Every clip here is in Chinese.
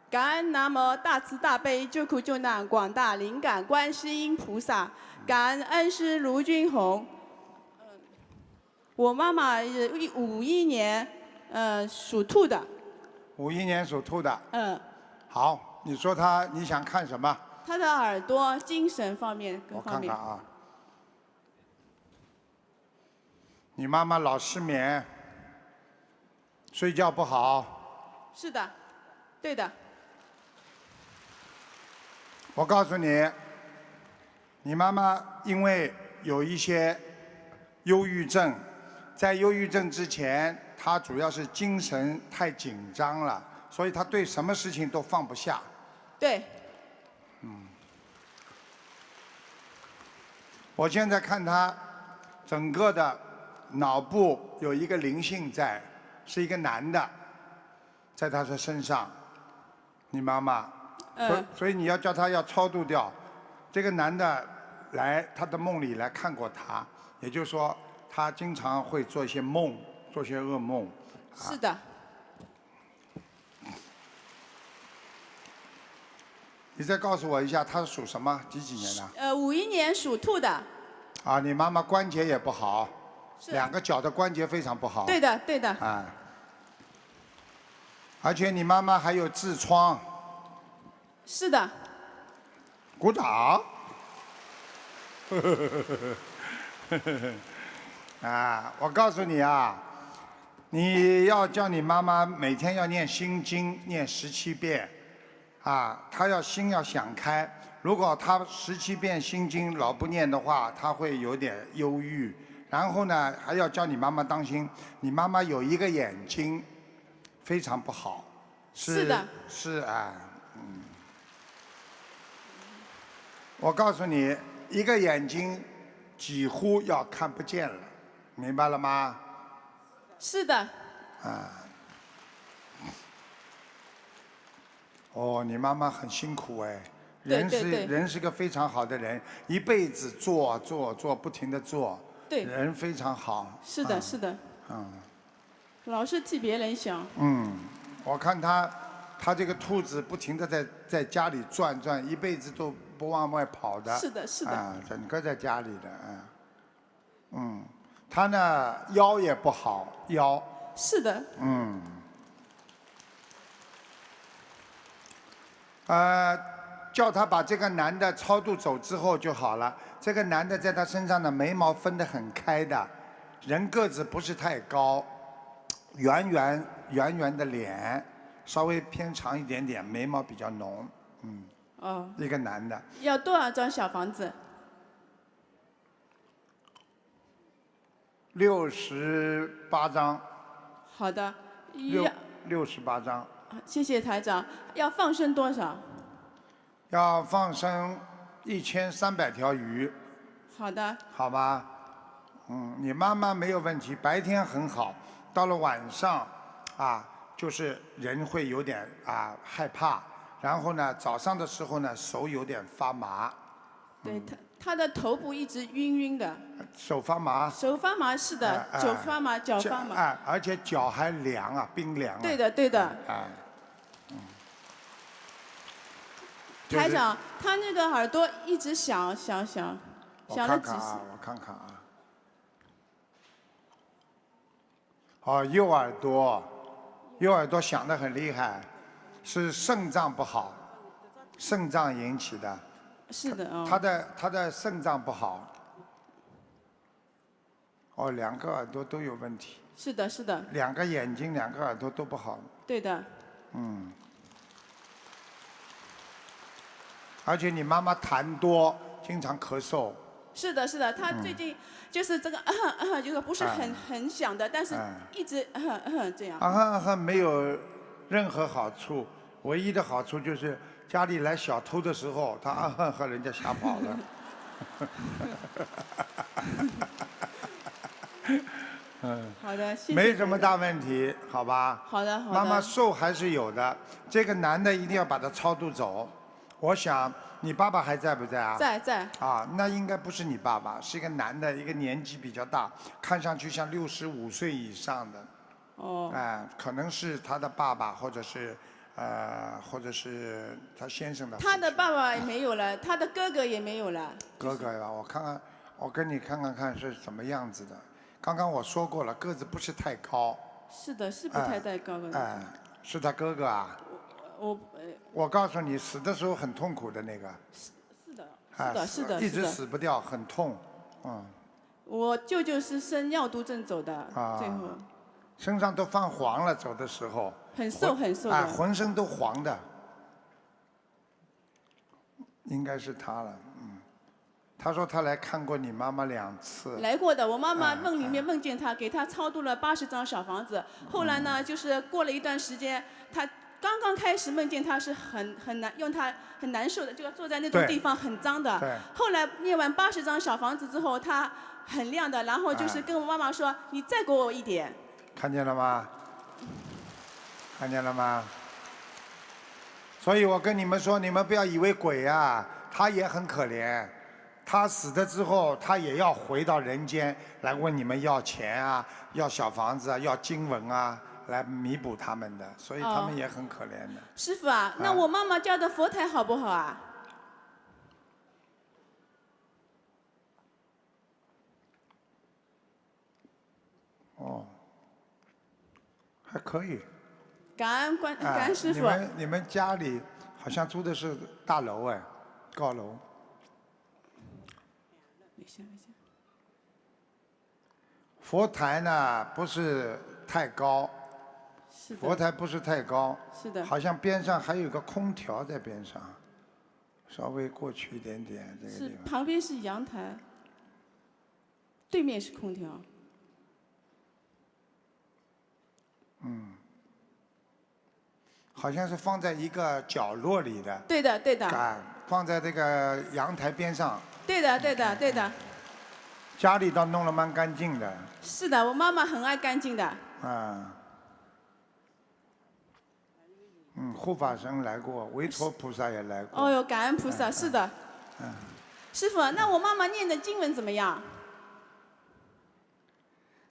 感恩南无大慈大悲救苦救难广大灵感观世音菩萨，感恩恩师卢军红。我妈妈51年，属兔的。51年属兔的。嗯。好，你说你想看什么？她的耳朵、精神方面各我方面。看看啊。你妈妈老失眠，睡觉不好。是的，对的。我告诉你，你妈妈因为有一些忧郁症，在忧郁症之前，她主要是精神太紧张了，所以她对什么事情都放不下。对。我现在看她整个的脑部有一个灵性在，是一个男的，在她的身上。你妈妈。所以你要叫他要超度掉。这个男的来他的梦里来看过他，也就是说他经常会做一些梦，做些噩梦。是的。你再告诉我一下，他属什么？几年的？51年属兔的。啊，你妈妈关节也不好，两个脚的关节非常不好。对的，对的。啊。而且你妈妈还有痔疮。是的。鼓掌。啊，我告诉你啊，你要叫你妈妈每天要念心经，念17遍，啊，她心要想开。如果她17遍心经老不念的话，她会有点忧郁。然后呢，还要叫你妈妈当心，你妈妈有一个眼睛非常不好。是的。是啊。我告诉你，一个眼睛几乎要看不见了，明白了吗？是的。啊。哦，你妈妈很辛苦哎，人是个非常好的人，一辈子做，不停地做，对，人非常好。是的，是的。老是替别人想。我看他这个兔子不停地在家里转，一辈子都不往外跑的。是的，是的。啊，整个在家里的，他呢腰也不好，腰。是的。叫他把这个男的超度走之后就好了。这个男的在他身上的眉毛分得很开的，人个子不是太高，圆圆的脸。稍微偏长一点点，眉毛比较浓，一个男的。要多少张小房子？68张。好的。68张。谢谢台长。要放生多少？要放生1300条鱼。好的。好吧。你妈妈没有问题，白天很好，到了晚上，就是人会有点害怕，然后呢，早上的时候呢，手有点发麻。对，他的头部一直晕的。手发麻。手发麻是的，手发麻，脚发麻。而且脚还凉啊，冰凉。对的，对的。台长，他那个耳朵一直响了几次。我看看啊。哦，右耳朵响得很厉害，是肾脏不好，肾脏引起的。是的啊。他的肾脏不好。哦，两个耳朵都有问题。是的，是的。两个眼睛、两个耳朵都不好。对的。而且你妈妈痰多，经常咳嗽。是的，是的，他最近就是这个就是不是很响的，但是一直这样。没有任何好处，唯一的好处就是家里来小偷的时候，他和人家吓跑了。好的，谢谢。没什么大问题，好吧？好的，好的。妈妈寿还是有的，这个男的一定要把他超度走。我想你爸爸还在不在啊？在。那应该不是你爸爸，是一个男的，一个年纪比较大，看上去像65岁以上的。可能是他的爸爸，或者是或者是他先生的。他的爸爸也没有了，他的哥哥也没有了。哥哥呀，我看看，我跟你看是什么样子的。刚刚我说过了，个子不是太高。是的，是不太高的。是他哥哥啊。我告诉你，死的时候很痛苦的那个。是的，一直死不掉，很痛，我舅舅是生尿毒症走的，最后。身上都泛黄了，走的时候。很瘦的。浑身都黄的。应该是他了，他说他来看过你妈妈2次。来过的，我妈妈梦里面梦见他，给他超度了80张小房子。后来呢，就是过了一段时间，他刚刚开始梦见他是很难，用他很难受的，就要坐在那种地方很脏的。后来念完80张小房子之后，他很亮的，然后就是跟我妈妈说：“你再给我一点。”看见了吗？看见了吗？所以我跟你们说，你们不要以为鬼啊，他也很可怜。他死了之后，他也要回到人间来问你们要钱啊，要小房子啊，要经文啊，来弥补他们的，所以他们也很可怜的。师父啊，那我妈妈家的佛台好不好啊？还可以。感恩师父。你们家里好像住的是大楼高楼。佛台呢不是太高。佛台不是太高。是的。好像边上还有个空调在边上，稍微过去一点点这个地方。旁边是阳台，对面是空调。好像是放在一个角落里的。对的。放在这个阳台边上。对的。家里倒弄得蛮干净的。是的，我妈妈很爱干净的。护法神来过，维陀菩萨也来过。哦哟，感恩菩萨，是的。师父，那我妈妈念的经文怎么样？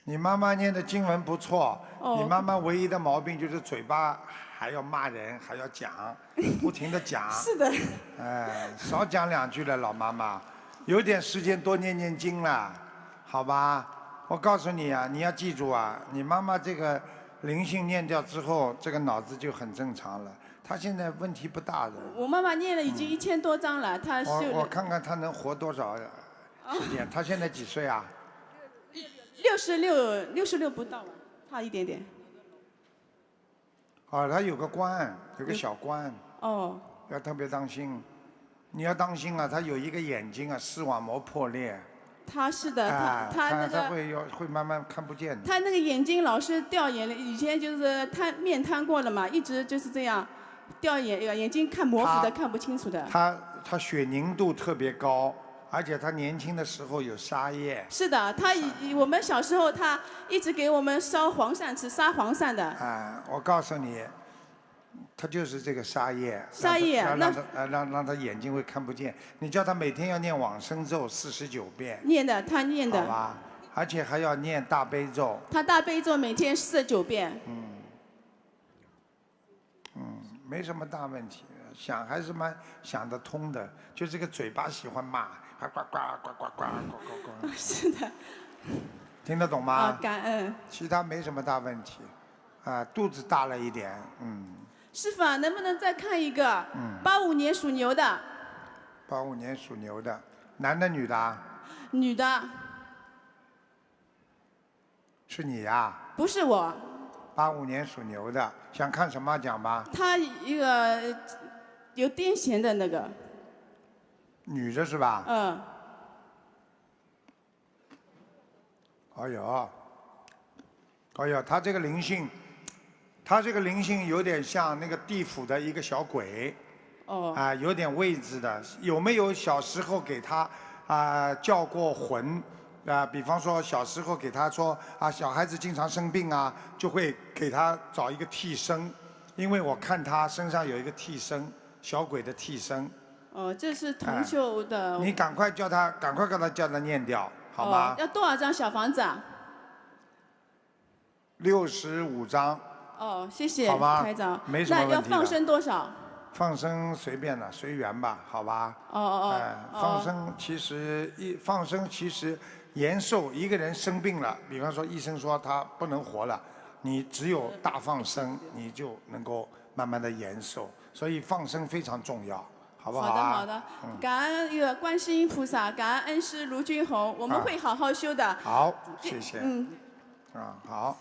你妈妈念的经文不错，你妈妈唯一的毛病就是嘴巴还要骂人，还要讲，不停的讲。是的。少讲2句了，老妈妈，有点时间多念念经了，好吧？我告诉你啊，你要记住啊，你妈妈这个灵性念掉之后，这个脑子就很正常了，她现在问题不大的。我妈妈念了已经1000多章了，她我看看她能活多少时间？她现在几岁啊？66不到吧，差一点点。他有个官，有个小官。要特别当心，你要当心啊！他有一个眼睛啊，视网膜破裂。他是的，他那个会慢慢看不见的。他那个眼睛老是掉眼泪，以前就是面瘫过了嘛，一直就是这样掉眼睛看模糊的，看不清楚的。他血凝度特别高。而且他年轻的时候有沙叶。是的，我们小时候他一直给我们烧黄鳝吃，杀黄鳝的。我告诉你，他就是这个沙叶。沙叶，让他眼睛会看不见。你叫他每天要念往生咒49遍。他念的。好吧，而且还要念大悲咒。他大悲咒每天49遍。没什么大问题，想还是蛮想得通的，就这个嘴巴喜欢骂。呱呱呱呱呱呱呱呱。是的。听得懂吗？感恩。其他没什么大问题，肚子大了一点，师父啊，能不能再看一个？85年属牛的。85年属牛的，男的女的啊？女的。是你呀？不是我。85年属牛的，想看什么讲吧？他一个有癫痫的那个。女的是吧？哎呦，他这个灵性有点像那个地府的一个小鬼。有点位置的。有没有小时候给他叫过魂？比方说小时候给他说小孩子经常生病啊，就会给他找一个替身，因为我看他身上有一个替身，小鬼的替身。这是同修的。你赶快叫他念掉，好吗？要多少张小房子啊？ 65张。哦，谢谢好吧台长。没什么问题的那要放生多少？放生随便的，随缘吧，好吧？放生其实放生其实延寿，一个人生病了，比方说医生说他不能活了，你只有大放生，你就能够慢慢的延寿，所以放生非常重要，好不好啊？好的，感恩那个观世音菩萨，感恩恩师卢军红，我们会好好修的。好，谢谢。好。